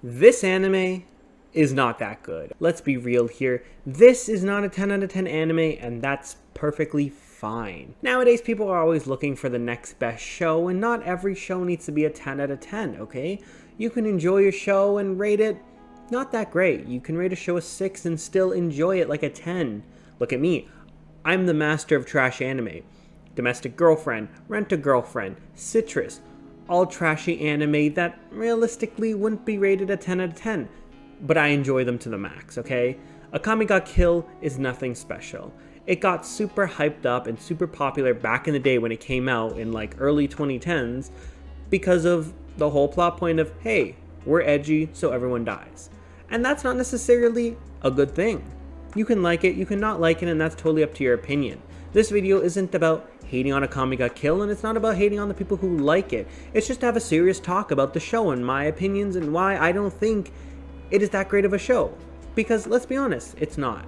This anime is not that good. Let's be real here. This is not a 10 out of 10 anime, and that's perfectly fine. Nowadays, people are always looking for the next best show, and not every show needs to be a 10 out of 10, okay? You can enjoy a show and rate it not that great. You can rate a show a 6 and still enjoy it like a 10. Look at me. I'm the master of trash anime. Domestic Girlfriend, Rent-a-Girlfriend, Citrus, all trashy anime that realistically wouldn't be rated a 10 out of 10, but I enjoy them to the max, okay? Akame Ga Kill is nothing special. It got super hyped up and super popular back in the day when it came out in like early 2010s because of the whole plot point of, hey, we're edgy, so everyone dies. And that's not necessarily a good thing. You can like it, you can not like it, and that's totally up to your opinion. This video isn't about hating on Akame Ga Kill, and it's not about hating on the people who like it. It's just to have a serious talk about the show and my opinions and why I don't think it is that great of a show. Because let's be honest, it's not.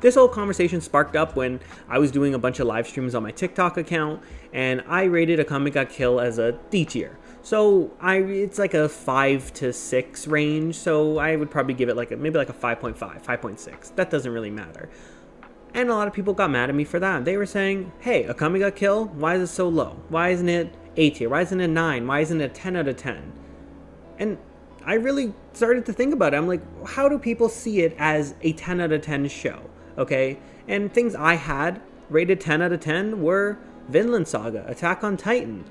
This whole conversation sparked up when I was doing a bunch of live streams on my TikTok account, and I rated Akame Ga Kill as a D tier. So it's like a 5 to 6 range, so I would probably give it maybe like a 5.5, 5.6. That doesn't really matter. And a lot of people got mad at me for that. They were saying, hey, Akame Ga Kill, why is it so low? Why isn't it A tier? Why isn't it 9? Why isn't it 10 out of 10? And I really started to think about it. I'm like, how do people see it as a 10 out of 10 show? Okay? And things I had rated 10 out of 10 were Vinland Saga, Attack on Titan,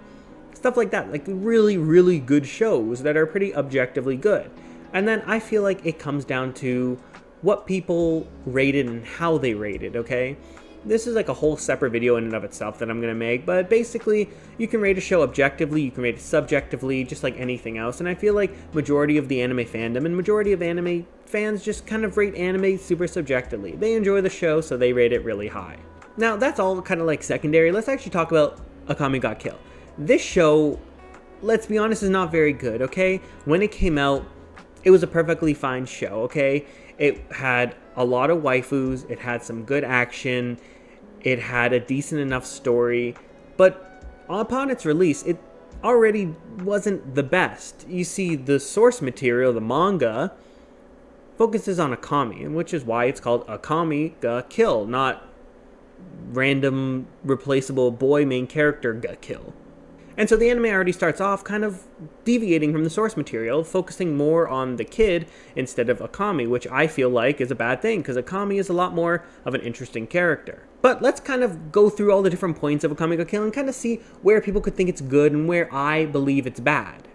stuff like that. Like really, really good shows that are pretty objectively good. And then I feel like it comes down to what people rated and how they rated, okay? This is like a whole separate video in and of itself that I'm going to make, but basically, you can rate a show objectively, you can rate it subjectively, just like anything else, and I feel like majority of the anime fandom and majority of anime fans just kind of rate anime super subjectively. They enjoy the show, so they rate it really high. Now, that's all kind of like secondary. Let's actually talk about Akame Ga Kill. This show, let's be honest, is not very good, okay? When it came out, it was a perfectly fine show, okay? It had a lot of waifus, it had some good action, it had a decent enough story, but upon its release, it already wasn't the best. You see, the source material, the manga, focuses on Akame, which is why it's called Akame Ga Kill, not random replaceable boy main character Ga Kill. And so the anime already starts off kind of deviating from the source material, focusing more on the kid instead of Akame, which I feel like is a bad thing, because Akame is a lot more of an interesting character. But let's kind of go through all the different points of Akame Ga Kill and kind of see where people could think it's good and where I believe it's bad.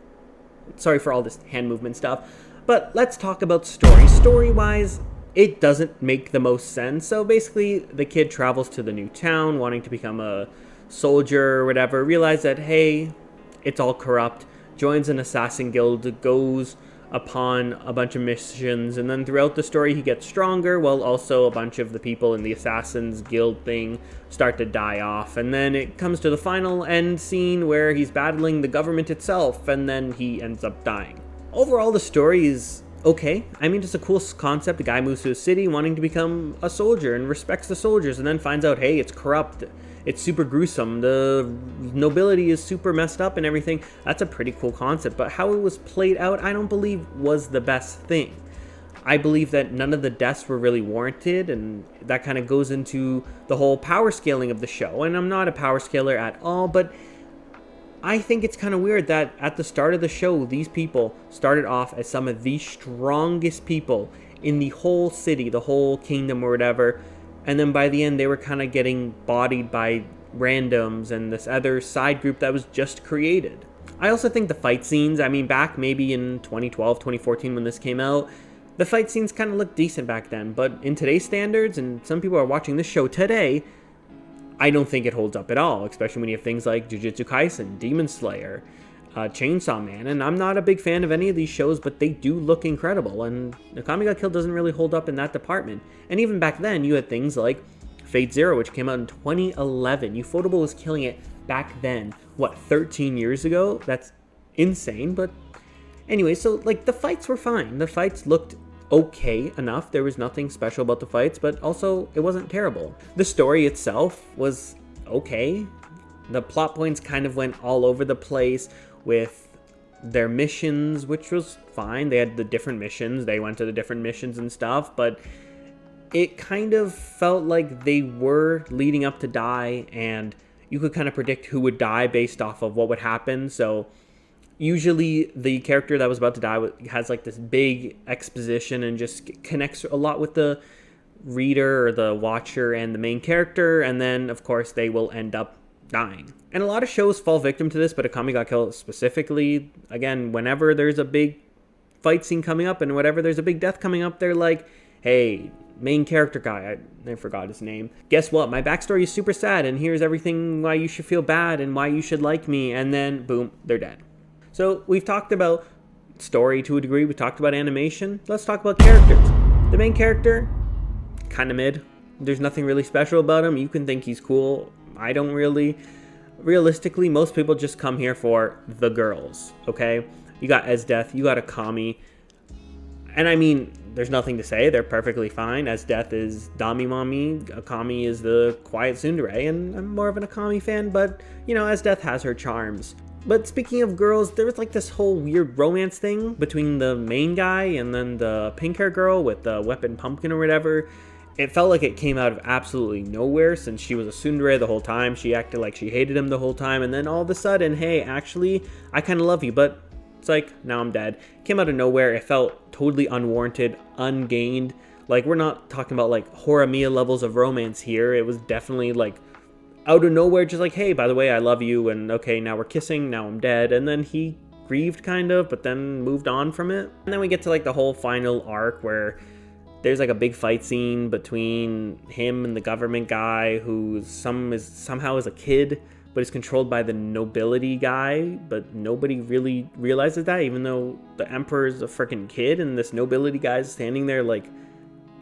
Sorry for all this hand movement stuff, but let's talk about story. Story-wise, it doesn't make the most sense. So basically, the kid travels to the new town, wanting to become a soldier or whatever, realize that, hey, it's all corrupt, joins an assassin guild, goes upon a bunch of missions, and then throughout the story he gets stronger, while also a bunch of the people in the assassins guild thing start to die off, and then it comes to the final end scene where he's battling the government itself, and then he ends up dying. Overall, the story is okay. I mean, it's a cool concept. A guy moves to a city wanting to become a soldier and respects the soldiers, and then finds out, hey, it's corrupt. It's super gruesome. The nobility is super messed up and everything. That's a pretty cool concept, but how it was played out, I don't believe was the best thing. I believe that none of the deaths were really warranted, and that kind of goes into the whole power scaling of the show. And I'm not a power scaler at all, but I think it's kind of weird that at the start of the show, these people started off as some of the strongest people in the whole city, the whole kingdom or whatever. And then by the end, they were kind of getting bodied by randoms and this other side group that was just created. I also think the fight scenes, I mean, back maybe in 2012, 2014 when this came out, the fight scenes kind of looked decent back then. But in today's standards, and some people are watching this show today, I don't think it holds up at all, especially when you have things like Jujutsu Kaisen, Demon Slayer, Chainsaw Man, and I'm not a big fan of any of these shows, but they do look incredible, and Akame Ga Kill doesn't really hold up in that department. And even back then, you had things like Fate Zero, which came out in 2011. Ufotable was killing it back then. What, 13 years ago? That's insane, but anyway, so like the fights were fine. The fights looked okay enough. There was nothing special about the fights, but also it wasn't terrible. The story itself was okay. The plot points kind of went all over the place with their missions, which was fine. They had the different missions. They went to the different missions and stuff, but it kind of felt like they were leading up to die, and you could kind of predict who would die based off of what would happen. So usually the character that was about to die has like this big exposition and just connects a lot with the reader or the watcher and the main character, and then of course they will end up dying. And a lot of shows fall victim to this, but Akame Ga Kill specifically, again, whenever there's a big fight scene coming up and whenever there's a big death coming up, they're like, hey, main character guy, I forgot his name, guess what, my backstory is super sad, and here's everything why you should feel bad and why you should like me, and then boom, they're dead. So we've talked about story to a degree, we talked about animation, let's talk about characters. The main character, kind of mid. There's nothing really special about him. You can think he's cool. I don't really. Realistically, most people just come here for the girls, okay? You got Esdeath, you got Akame, and I mean, there's nothing to say. They're perfectly fine. Esdeath is Dami Mami, Akame is the quiet tsundere, and I'm more of an Akame fan, but, you know, Esdeath has her charms. But speaking of girls, there was like this whole weird romance thing between the main guy and then the pink hair girl with the weapon pumpkin or whatever. It felt like it came out of absolutely nowhere, since she was a tsundere the whole time. She acted like she hated him the whole time, and then all of a sudden, hey, actually, I kind of love you, but it's like, now I'm dead. It came out of nowhere. It felt totally unwarranted, ungained. Like, we're not talking about like Horimiya levels of romance here. It was definitely like out of nowhere, just like, hey, by the way, I love you, and okay, now we're kissing, now I'm dead. And then he grieved kind of, but then moved on from it. And then we get to like the whole final arc where there's like a big fight scene between him and the government guy who somehow is a kid, but is controlled by the nobility guy, but nobody really realizes that, even though the emperor's a freaking kid, and this nobility guy's standing there like,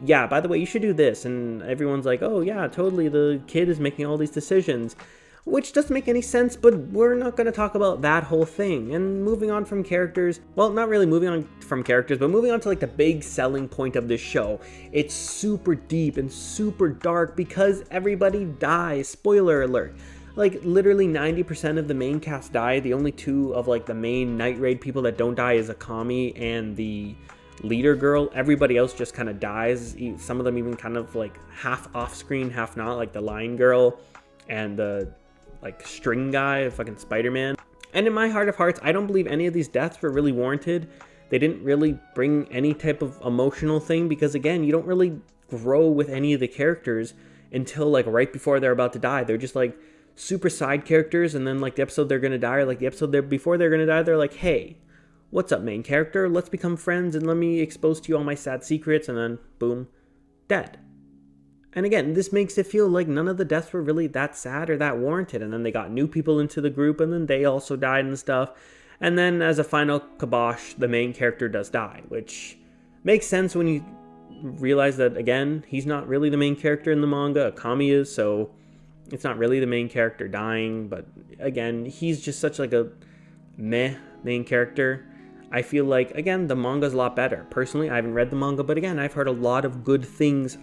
yeah, by the way, you should do this, and everyone's like, oh yeah, totally, the kid is making all these decisions, which doesn't make any sense, but we're not going to talk about that whole thing. And moving on from characters, well, not really moving on from characters, but moving on to like the big selling point of this show. It's super deep and super dark because everybody dies. Spoiler alert. Like literally 90% of the main cast die. The only two of like the main night raid people that don't die is Akame and the leader girl. Everybody else just kind of dies. Some of them even kind of like half off screen, half not, like the lion girl and the like string guy, fucking Spider-Man. And in my heart of hearts, I don't believe any of these deaths were really warranted. They didn't really bring any type of emotional thing, because again, you don't really grow with any of the characters until like right before they're about to die. They're just like super side characters, and then like the episode they're gonna die, or like the episode before they're gonna die, they're like, hey, what's up, main character? Let's become friends and let me expose to you all my sad secrets, and then boom, dead. And again, this makes it feel like none of the deaths were really that sad or that warranted. And then they got new people into the group, and then they also died and stuff. And then as a final kibosh, the main character does die, which makes sense when you realize that, again, he's not really the main character in the manga. Akame is, so it's not really the main character dying. But again, he's just such like a meh main character. I feel like, again, the manga's a lot better. Personally, I haven't read the manga, but again, I've heard a lot of good things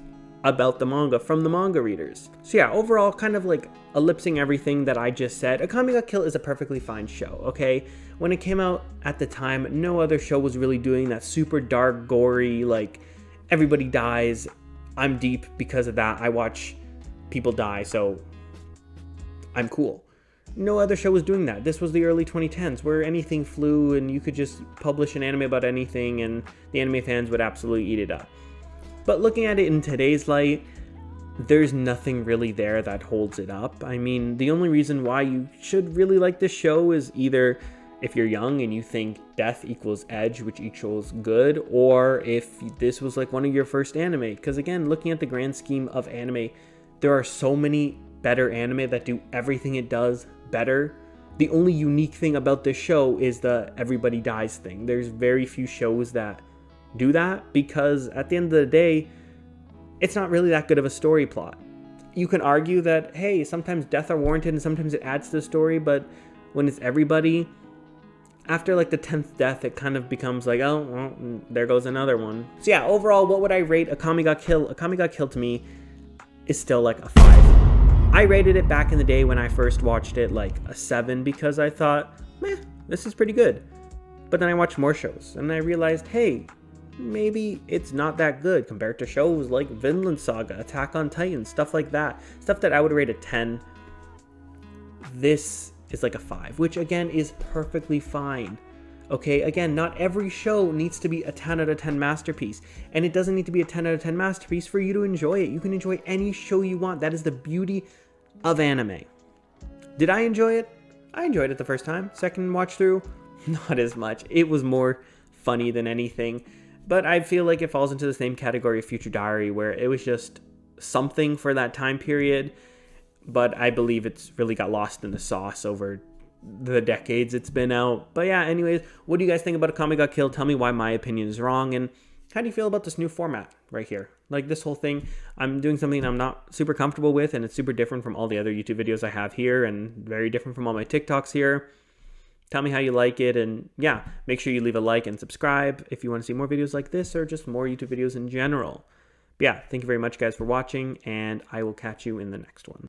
about the manga from the manga readers. So yeah, overall, kind of like ellipsing everything that I just said, Akame Ga Kill is a perfectly fine show, okay? When it came out at the time, no other show was really doing that super dark, gory, like everybody dies. I'm deep because of that. I watch people die, so I'm cool. No other show was doing that. This was the early 2010s where anything flew and you could just publish an anime about anything and the anime fans would absolutely eat it up. But looking at it in today's light, there's nothing really there that holds it up. I mean, the only reason why you should really like this show is either if you're young and you think death equals edge, which equals good, or if this was like one of your first anime. Because again, looking at the grand scheme of anime, there are so many better anime that do everything it does better. The only unique thing about this show is the everybody dies thing. There's very few shows that do that, because at the end of the day, it's not really that good of a story plot. You can argue that, hey, sometimes death are warranted and sometimes it adds to the story, but when it's everybody, after like the 10th death, it kind of becomes like, oh, well, there goes another one. So yeah, overall, what would I rate Akame Ga Kill? Akame Ga Kill to me is still like a 5. I rated it back in the day when I first watched it like a 7, because I thought, meh, this is pretty good. But then I watched more shows and I realized, hey, maybe it's not that good compared to shows like Vinland Saga, Attack on Titan, stuff like that. Stuff that I would rate a 10. This is like a 5, which again is perfectly fine. Okay, again, not every show needs to be a 10 out of 10 masterpiece. And it doesn't need to be a 10 out of 10 masterpiece for you to enjoy it. You can enjoy any show you want. That is the beauty of anime. Did I enjoy it? I enjoyed it the first time. Second watch through, not as much. It was more funny than anything. But I feel like it falls into the same category of Future Diary, where it was just something for that time period. But I believe it's really got lost in the sauce over the decades it's been out. But yeah, anyways, what do you guys think about Akame Ga Kill? Tell me why my opinion is wrong, and how do you feel about this new format right here? Like this whole thing, I'm doing something I'm not super comfortable with, and it's super different from all the other YouTube videos I have here, and very different from all my TikToks here. Tell me how you like it, and yeah, make sure you leave a like and subscribe if you want to see more videos like this, or just more YouTube videos in general. But yeah, thank you very much guys for watching, and I will catch you in the next one.